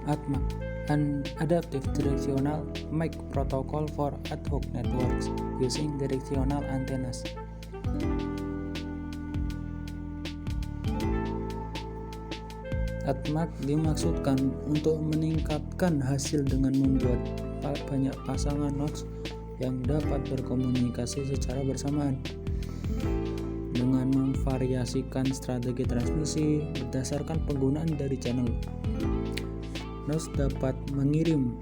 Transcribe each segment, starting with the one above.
ADMAC, an adaptive directional MAC protocol for ad hoc networks using directional antennas. ADMAC dimaksudkan untuk meningkatkan hasil dengan membuat banyak pasangan nodes yang dapat berkomunikasi secara bersamaan. Dengan memvariasikan strategi transmisi berdasarkan penggunaan dari channel, nodes dapat mengirim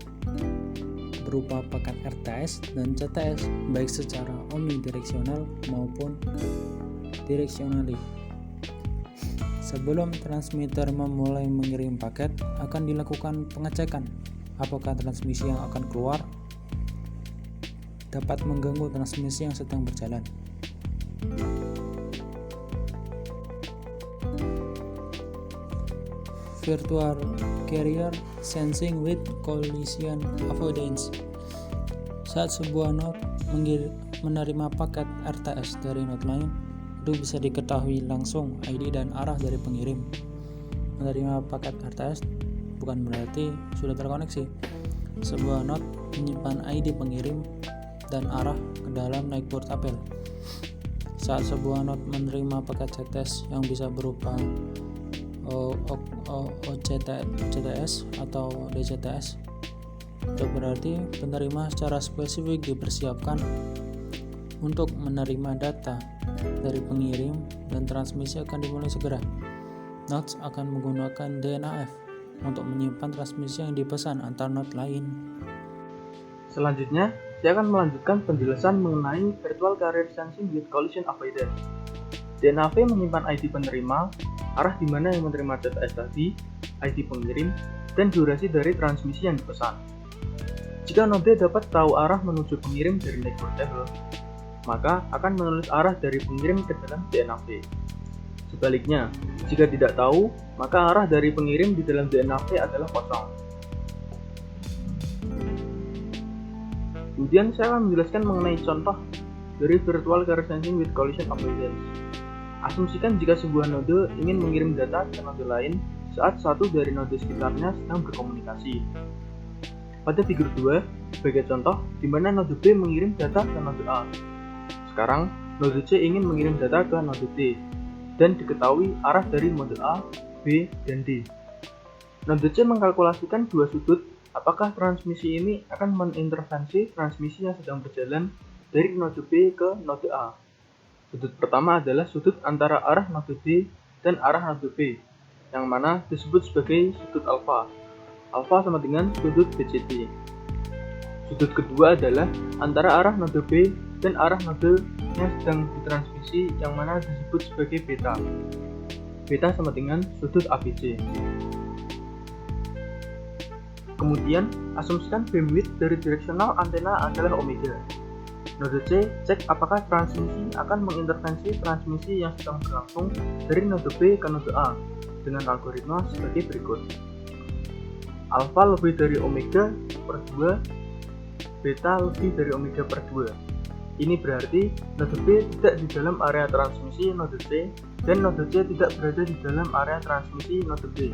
berupa paket RTS dan CTS baik secara omnidireksional maupun directionally. Sebelum transmitter memulai mengirim paket, akan dilakukan pengecekan apakah transmisi yang akan keluar dapat mengganggu transmisi yang sedang berjalan. Virtual Carrier Sensing with Collision Avoidance. Saat sebuah node menerima paket RTS dari node lain, itu bisa diketahui langsung ID dan arah dari pengirim. Menerima paket RTS bukan berarti sudah terkoneksi. Sebuah node menyimpan ID pengirim dan arah ke dalam network tabel. Saat sebuah node menerima paket CTS yang bisa berupa OCTS atau DCTS, itu berarti penerima secara spesifik dipersiapkan untuk menerima data dari pengirim dan transmisi akan dimulai segera. Nodes akan menggunakan DNAF untuk menyimpan transmisi yang dipesan antar node lain. Selanjutnya, saya akan melanjutkan penjelasan mengenai Virtual Carrier Sensing with Collision Avoidance. DNAV menyimpan ID penerima, arah di mana yang menerima CTS tadi, ID pengirim, dan durasi dari transmisi yang dipesan. Jika node dapat tahu arah menuju pengirim dari network table, maka akan menulis arah dari pengirim ke dalam DNAV. Sebaliknya, jika tidak tahu, maka arah dari pengirim di dalam DNAV adalah kosong. Kemudian saya akan menjelaskan mengenai contoh dari Virtual Carrier Sensing with Collision Avoidance. Asumsikan jika sebuah node ingin mengirim data ke node lain saat satu dari node sekitarnya sedang berkomunikasi. Pada figur 2, sebagai contoh, di mana node B mengirim data ke node A. Sekarang, node C ingin mengirim data ke node D, dan diketahui arah dari node A, B, dan D. Node C mengkalkulasikan dua sudut, apakah transmisi ini akan mengintervensi transmisi yang sedang berjalan dari node B ke node A. Sudut pertama adalah sudut antara arah node B dan arah node B, yang mana disebut sebagai sudut alfa. Alfa sama dengan sudut BCD. Sudut kedua adalah antara arah node B dan arah node yang sedang ditransmisi, yang mana disebut sebagai beta. Beta sama dengan sudut ABC. Kemudian, asumsikan bandwidth dari directional antena adalah omega. Node C cek apakah transmisi akan mengintervensi transmisi yang sedang berlangsung dari node B ke node A dengan algoritma sebagai berikut. Alpha lebih dari omega per 2, beta lebih dari omega per 2. Ini berarti node B tidak di dalam area transmisi node C dan node C tidak berada di dalam area transmisi node B,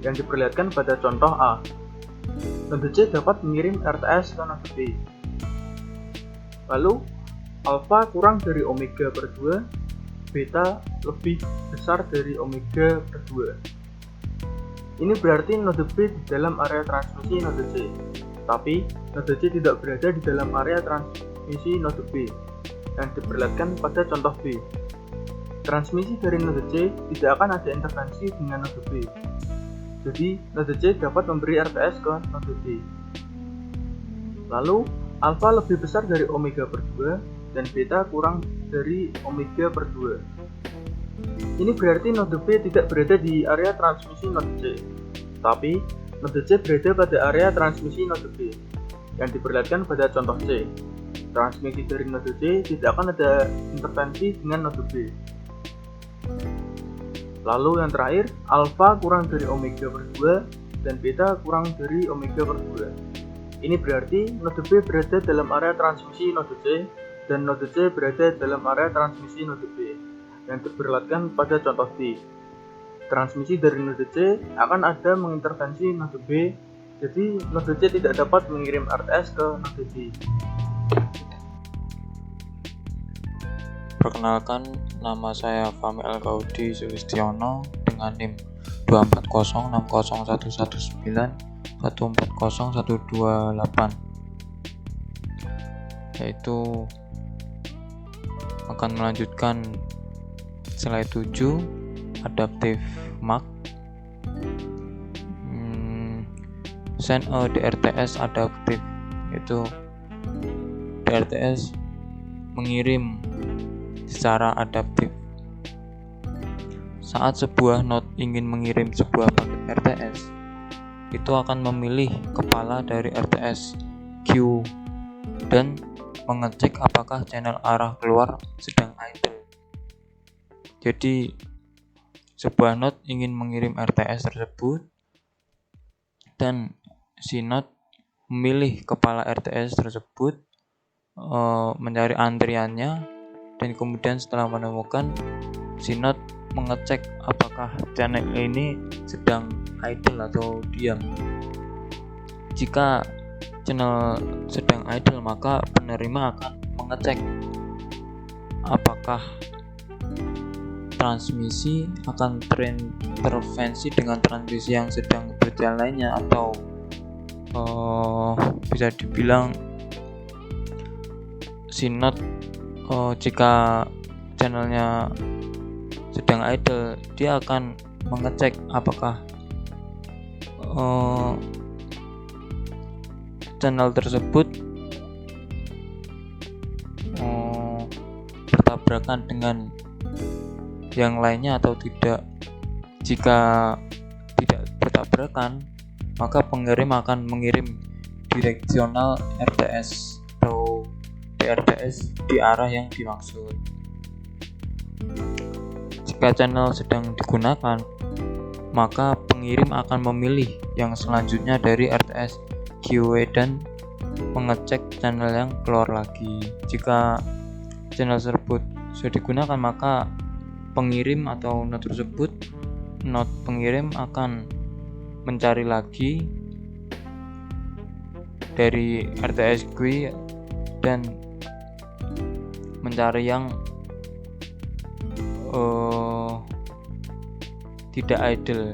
yang diperlihatkan pada contoh A. Node C dapat mengirim RTS ke node B. Lalu, alfa kurang dari omega per 2, beta lebih besar dari omega per 2. Ini berarti node B di dalam area transmisi node C, tapi node C tidak berada di dalam area transmisi node B, yang diperlihatkan pada contoh B. Transmisi dari node C tidak akan ada intervensi dengan node B. Jadi, node C dapat memberi RTS ke node D. Lalu, alfa lebih besar dari omega per 2 dan beta kurang dari omega per 2. Ini berarti node B tidak berada di area transmisi node C, tapi node C berada pada area transmisi node B, yang diperlihatkan pada contoh C. Transmisi dari node C tidak akan ada intervensi dengan node B. Lalu yang terakhir, alfa kurang dari omega per 2 dan beta kurang dari omega per 2. Ini berarti node B berada dalam area transmisi node C dan node C berada dalam area transmisi node B, yang diperlihatkan pada contoh D. transmisi dari node C akan ada mengintervensi node B, jadi node C tidak dapat mengirim RTS ke node B. Perkenalkan, nama saya Fahmi Elgaudi Sulistiono dengan NIM 240601119140128, yaitu akan melanjutkan slide 7 adaptive mark. Send a DRTS adaptive, yaitu DRTS mengirim secara adaptif. Saat sebuah node ingin mengirim sebuah paket RTS, itu akan memilih kepala dari RTS Q dan mengecek apakah channel arah keluar sedang idle. Jadi sebuah node ingin mengirim RTS tersebut dan si node memilih kepala RTS tersebut, mencari antriannya, dan kemudian setelah menemukan, si node mengecek apakah channel ini sedang idle atau diam. Jika channel sedang idle, maka penerima akan mengecek apakah transmisi akan terintervensi dengan transmisi yang sedang berjalan lainnya, atau bisa dibilang si node jika channelnya sedang idle, dia akan mengecek apakah channel tersebut bertabrakan dengan yang lainnya atau tidak. Jika tidak bertabrakan, maka pengirim akan mengirim direksional RTS atau DRTS di arah yang dimaksud. Jika channel sedang digunakan, maka pengirim akan memilih yang selanjutnya dari RTS QW dan mengecek channel yang keluar lagi. Jika channel tersebut sudah digunakan, maka pengirim atau node pengirim akan mencari lagi dari RTS QW dan mencari yang tidak idle.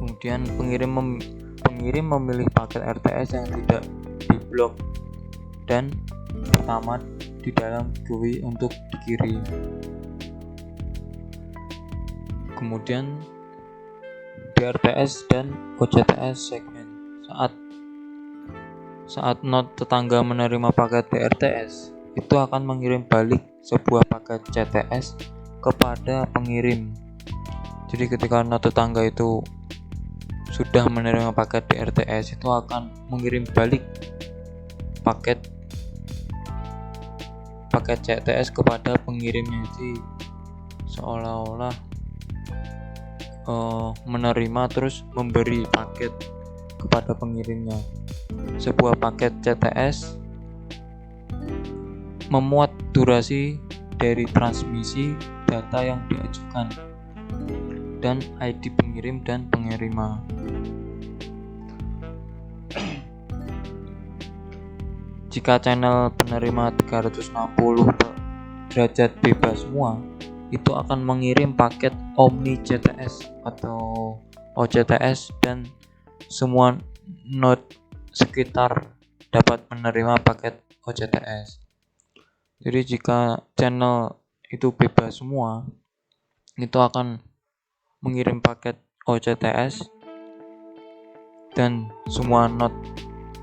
Kemudian pengirim memilih paket RTS yang tidak diblok dan pertama di dalam GUI untuk dikirim. Kemudian DRTS dan OCTS segmen. Saat node tetangga menerima paket DRTS, itu akan mengirim balik sebuah paket CTS kepada pengirim. Jadi ketika node tetangga itu sudah menerima paket DRTS, itu akan mengirim balik paket CTS kepada pengirimnya. Jadi seolah-olah menerima terus memberi paket kepada pengirimnya. Sebuah paket CTS memuat durasi dari transmisi data yang diajukan dan ID pengirim dan pengerima. Jika channel penerima 360 derajat bebas semua, itu akan mengirim paket Omni CTS atau OCTS dan semua node sekitar dapat menerima paket OCTS. Jadi jika channel itu bebas semua, itu akan mengirim paket OCTS dan semua node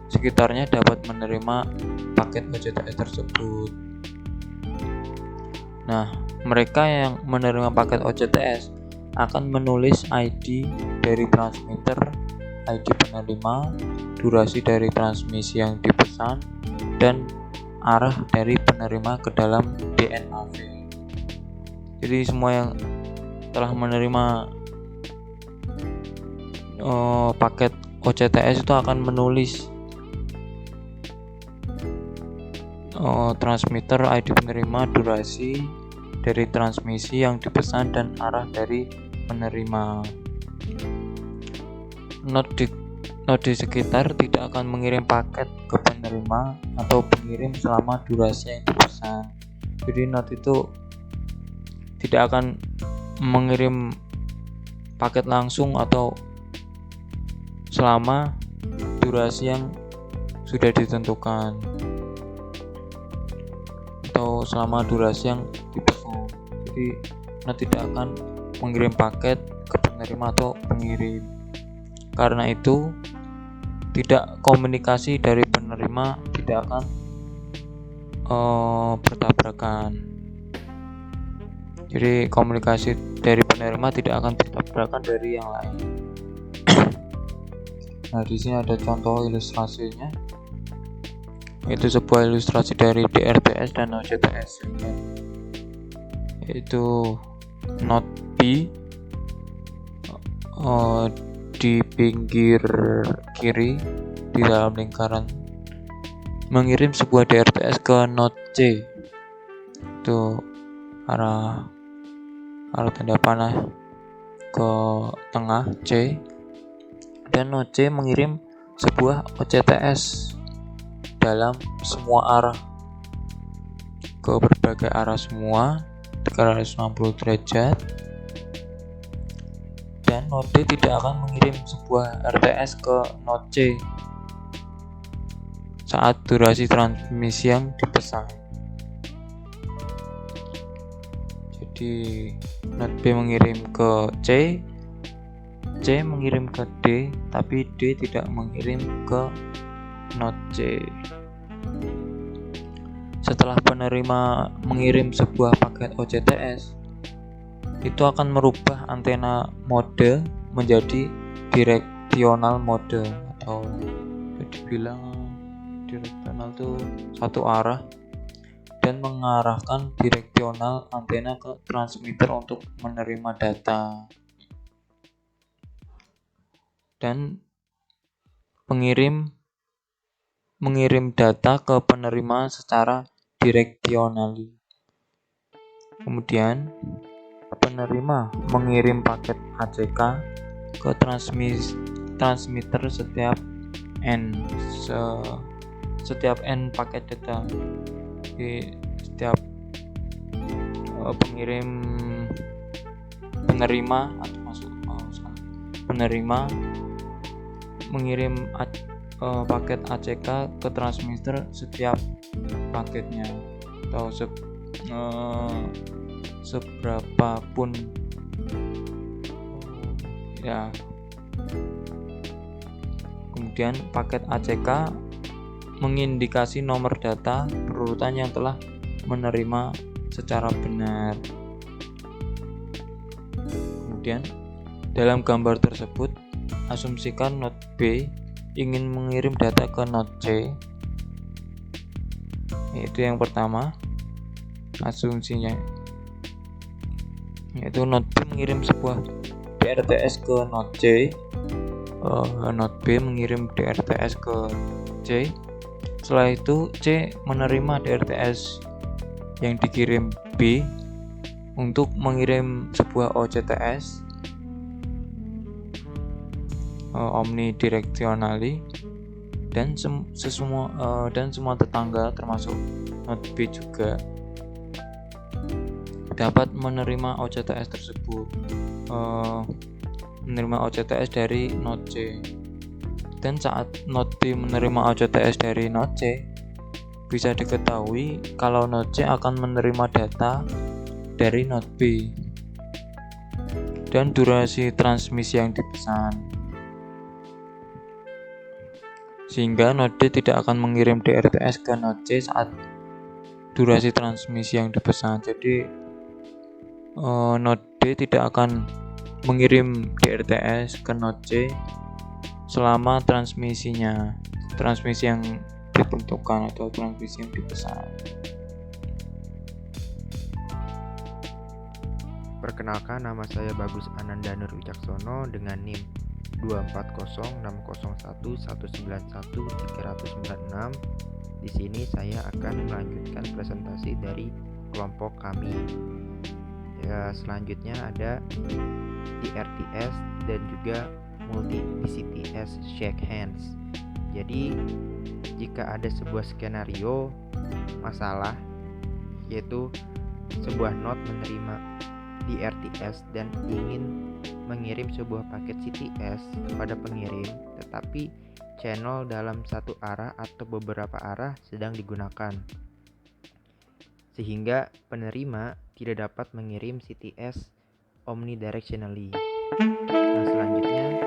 sekitarnya dapat menerima paket OCTS tersebut. Nah, mereka yang menerima paket OCTS akan menulis ID dari transmitter, ID penerima, durasi dari transmisi yang dipesan, dan arah dari penerima ke dalam DNA file. Jadi semua yang telah menerima paket OCTS itu akan menulis transmitter, ID penerima, durasi, dari transmisi yang dipesan dan arah dari penerima. Node di sekitar tidak akan mengirim paket ke penerima atau pengirim selama durasi yang dipesan. Jadi node itu tidak akan mengirim paket langsung atau selama durasi yang sudah ditentukan atau selama durasi yang dipesan. Jadi node tidak akan mengirim paket ke penerima atau pengirim. Karena itu tidak komunikasi dari penerima tidak akan bertabrakan. Jadi komunikasi dari penerima tidak akan bertabrakan dari yang lain. Nah, di sini ada contoh ilustrasinya. Itu sebuah ilustrasi dari DRTS dan OCTS. Yaitu node B di pinggir kiri di dalam lingkaran mengirim sebuah DRTS ke node C. Itu arah tanda panah ke tengah C, dan node C mengirim sebuah OCTS dalam semua arah ke berbagai arah semua 360 derajat. Dan node D tidak akan mengirim sebuah RTS ke node C saat durasi transmisi yang dipesan. Jadi node B mengirim ke C mengirim ke D, tapi D tidak mengirim ke node C. Setelah penerima mengirim sebuah paket OCTS, itu akan merubah antena mode menjadi direksional mode, atau dibilang direksional itu satu arah, dan mengarahkan direksional antena ke transmitter untuk menerima data. Dan pengirim mengirim data ke penerima secara direksionali. Kemudian penerima mengirim paket ACK ke transmitter setiap n paket data. Di setiap penerima mengirim paket ACK ke transmitter setiap paketnya, atau seberapapun ya. Kemudian paket ACK mengindikasi nomor data berurutan yang telah menerima secara benar. Kemudian dalam gambar tersebut, asumsikan node B ingin mengirim data ke node C. Itu yang pertama asumsinya, yaitu node B mengirim sebuah DRTS ke node C. Node B mengirim DRTS ke C. Setelah itu C menerima DRTS yang dikirim B untuk mengirim sebuah OCTS omnidirectionally, dan semua tetangga termasuk node B juga dapat menerima OCTS tersebut, menerima OCTS dari node C. Dan saat node B menerima OCTS dari node C, bisa diketahui kalau node C akan menerima data dari node B dan durasi transmisi yang dipesan, sehingga node D tidak akan mengirim DRTS ke node C saat durasi transmisi yang dipesan. Jadi node D tidak akan mengirim DRTS ke node C selama transmisi yang ditentukan atau transmisi yang dipesan. Perkenalkan, nama saya Bagus Ananda Nur Wicaksono dengan NIM 24060119191 Di sini saya akan melanjutkan presentasi dari kelompok kami. Selanjutnya ada DRTS dan juga multi DCTS shake hands. Jadi jika ada sebuah skenario masalah, yaitu sebuah node menerima DRTS dan ingin mengirim sebuah paket CTS kepada pengirim, tetapi channel dalam satu arah atau beberapa arah sedang digunakan, sehingga penerima tidak dapat mengirim CTS omnidirectionally. Nah, selanjutnya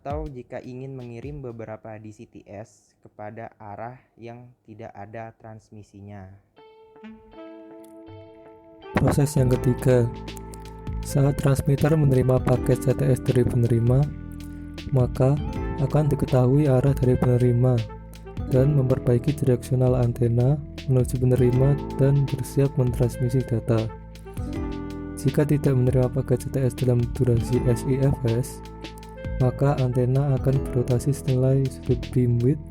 atau jika ingin mengirim beberapa DCTS kepada arah yang tidak ada transmisinya. Proses yang ketiga, saat transmitter menerima paket CTS dari penerima, maka akan diketahui arah dari penerima dan memperbaiki direksional antena menuju penerima dan bersiap mentransmisi data. Jika tidak menerima paket CTS dalam durasi SIFS, maka antena akan berotasi senilai sudut beam width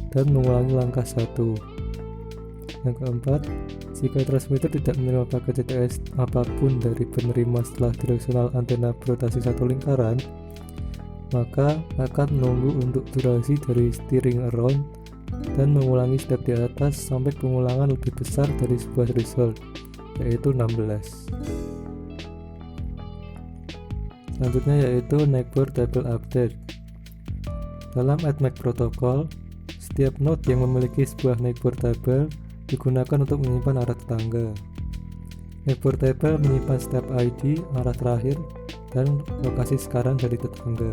dan mengulangi langkah 1. Yang keempat, jika transmitter tidak menerima paket CTS apapun dari penerima setelah direksional antena berotasi satu lingkaran, maka akan menunggu untuk durasi dari steering around dan mengulangi step di atas sampai pengulangan lebih besar dari sebuah result, yaitu 16. Selanjutnya yaitu neighbor table update. Dalam AdMac protokol, setiap node yang memiliki sebuah neighbor table digunakan untuk menyimpan arah tetangga. Neighbor table menyimpan step ID, arah terakhir, dan lokasi sekarang dari tetangga.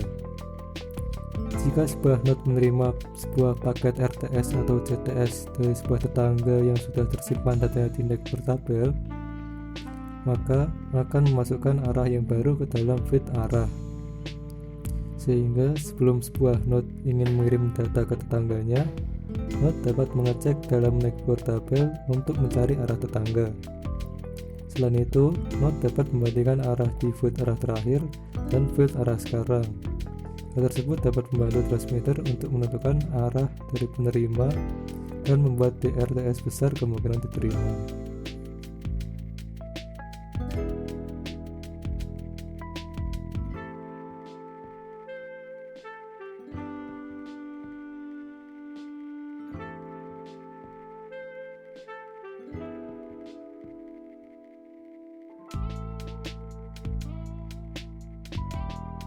Jika sebuah node menerima sebuah paket RTS atau CTS dari sebuah tetangga yang sudah tersimpan datanya di neighbor table, maka akan memasukkan arah yang baru ke dalam feed arah. Sehingga sebelum sebuah node ingin mengirim data ke tetangganya, node dapat mengecek dalam network tabel untuk mencari arah tetangga. Selain itu, node dapat membandingkan arah di feed arah terakhir dan feed arah sekarang. Hal tersebut dapat membantu transmitter untuk menentukan arah dari penerima dan membuat DRTS besar kemungkinan diterima.